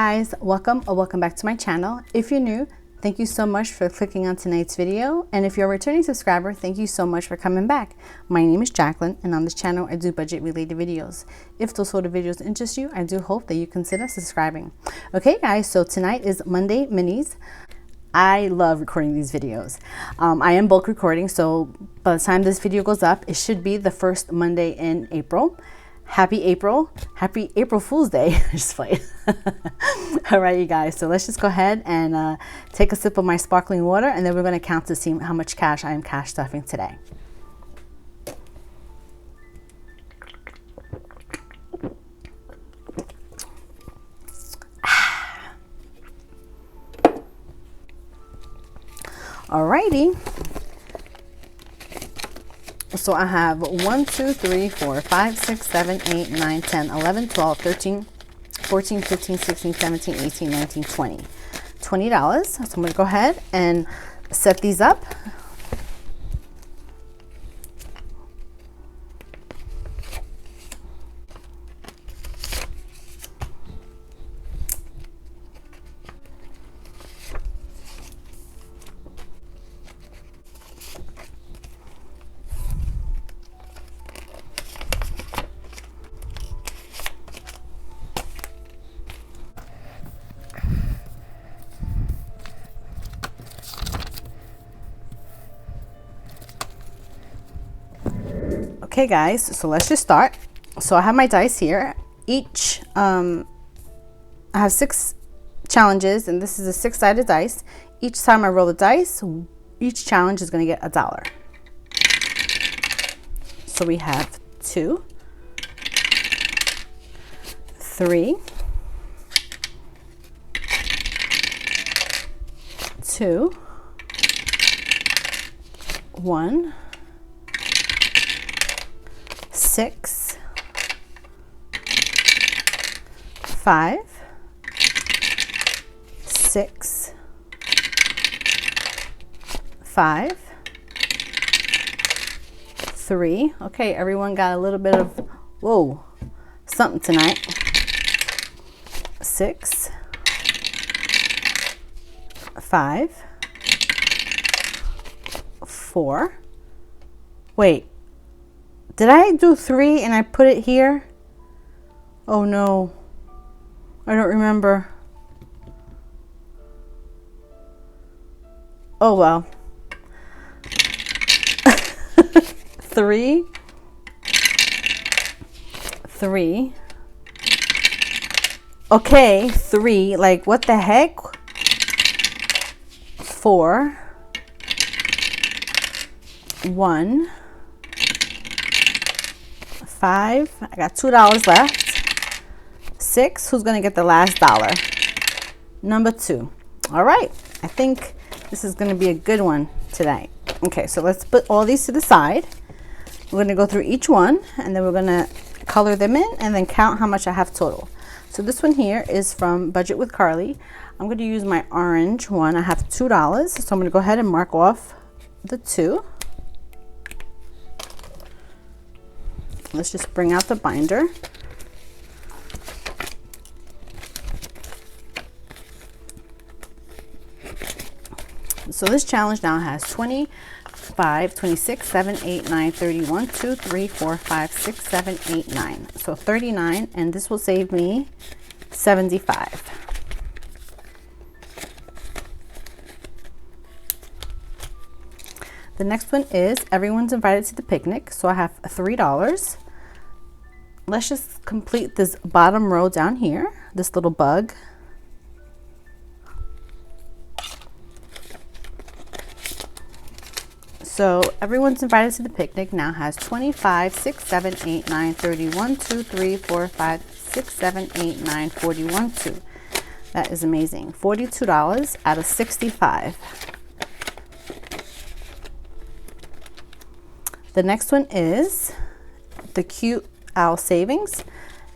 guys, welcome or welcome back to my channel. If you're new, thank you so much for clicking on tonight's video, and if you're a returning subscriber, thank you so much for coming back. My name is Jacqueline, and on this channel I do budget related videos. If those sort of videos interest you, I do hope that you consider subscribing. Okay guys, so tonight is Monday Minis. I love recording these videos. I am bulk recording, so by the time this video goes up, it should be the first Monday in April. Happy April. Happy April Fool's Day. Just play. All right, you guys. So let's just go ahead and take a sip of my sparkling water, and then we're going to count to see how much cash I am cash stuffing today. Alrighty. So I have 1, 2, 3, 4, 5, 6, 7, 8, 9, 10, 11, 12, 13, 14, 15, 16, 17, 18, 19, 20. $20. So I'm going to go ahead and set these up. Okay guys, so let's just start. So I have my dice here. Each I have 6 challenges, and this is a 6-sided dice. Each time I roll the dice, each challenge is going to get $1. So we have 2, 3, 2, 1, 6, 5, 6, 5, 3. Okay, everyone got a little bit of something tonight. 6, 5, 4. Wait. Did I do 3 and I put it here? Oh no, I don't remember. Oh well. 3, 3. Okay, 3. Like what the heck? 4, 1. 5. I got $2 left. 6. Who's gonna get the last dollar? Number 2. All right, I think this is gonna be a good one tonight. Okay, so let's put all these to the side. We're gonna go through each one, and then we're gonna color them in and then count how much I have total. So this one here is from Budget with Carly. I'm gonna use my orange one. I have $2, so I'm gonna go ahead and mark off the 2. Let's just bring out the binder. So this challenge now has 25, 26, 7, 8, 9, 30, 1, 2, 3, 4, 5, 6, 7, 8, 9. So 39, and this will save me 75. The next one is everyone's invited to the picnic. So I have $3. Let's just complete this bottom row down here, this little bug. So everyone's invited to the picnic now has 25, 6, 7, 8, 9, 30, 1, 2, 3, 4, 5, 6, 7, 8, 9, 41, 2. That is amazing. $42 out of 65. The next one is the Cute Owl Savings,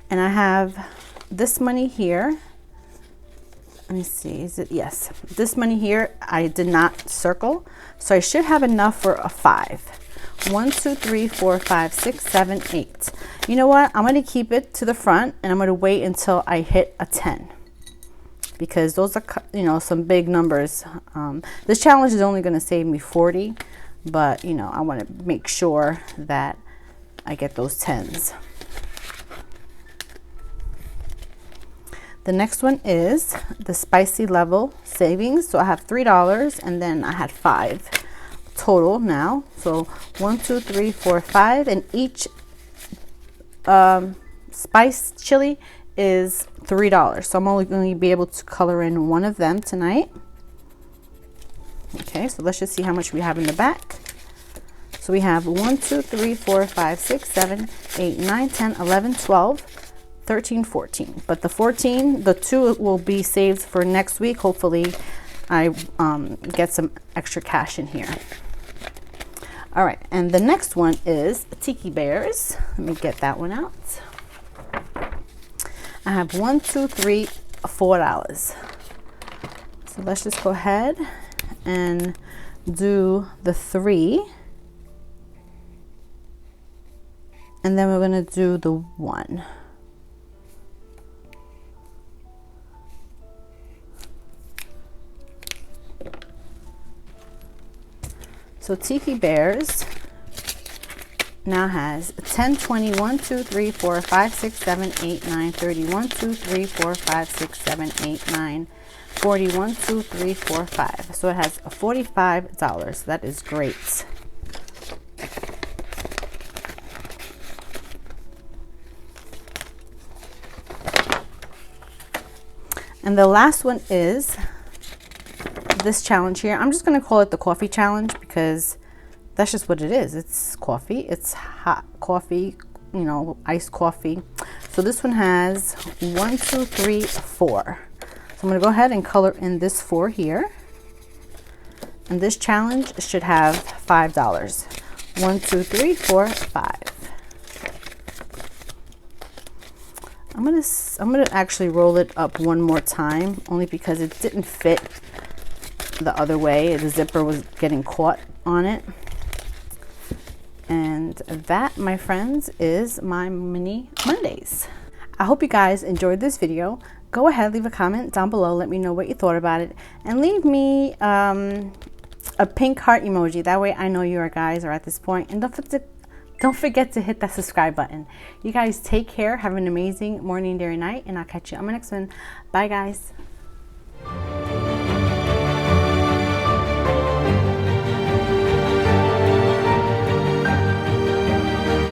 and I have this money here. Let me see, is it? Yes, this money here I did not circle, so I should have enough for a 5. 1, 2, 3, 4, 5, 6, 7, 8. You know what? I'm going to keep it to the front, and I'm going to wait until I hit a 10. because those are, you know, some big numbers. This challenge is only going to save me 40, but you know, I want to make sure that I get those 10s. The next one is the spicy level savings. So I have $3 and then I had 5 total now. So 1, 2, 3, 4, 5, and each spice chili is $3. So I'm only going to be able to color in one of them tonight. Okay, so let's just see how much we have in the back. So we have 1, 2, 3, 4, 5, 6, 7, 8, 9, 10, 11, 12, 13, 14. But the 14, the 2 will be saved for next week. Hopefully I get some extra cash in here. All right, and the next one is Tiki Bears. Let me get that one out. I have 1, 2, 3, $4. So let's just go ahead and do the 3. And then we're gonna do the 1. So Tiki Bears now has 10, 20, 1, 2, 3, 4, 5, 6, 7, 8, 9, 30, 1, 2, 3, 4, 5, 6, 7, 8, 9, 40, 1, 2, 3, 4, 5. So it has $45. That is great. And the last one is this challenge here. I'm just going to call it the coffee challenge because that's just what it is. It's coffee. It's hot coffee, you know, iced coffee. So this one has 1, 2, 3, 4. So I'm going to go ahead and color in this 4 here. And this challenge should have $5. 1, 2, 3, 4, 5. I'm gonna actually roll it up one more time, only because it didn't fit the other way. The zipper was getting caught on it. And that, my friends, is my mini Mondays. I hope you guys enjoyed this video. Go ahead, leave a comment down below. Let me know what you thought about it, and leave me a pink heart emoji. That way I know you guys are at this point. And don't forget to hit that subscribe button. You guys take care. Have an amazing morning, day, or night, and I'll catch you on my next one. Bye, guys.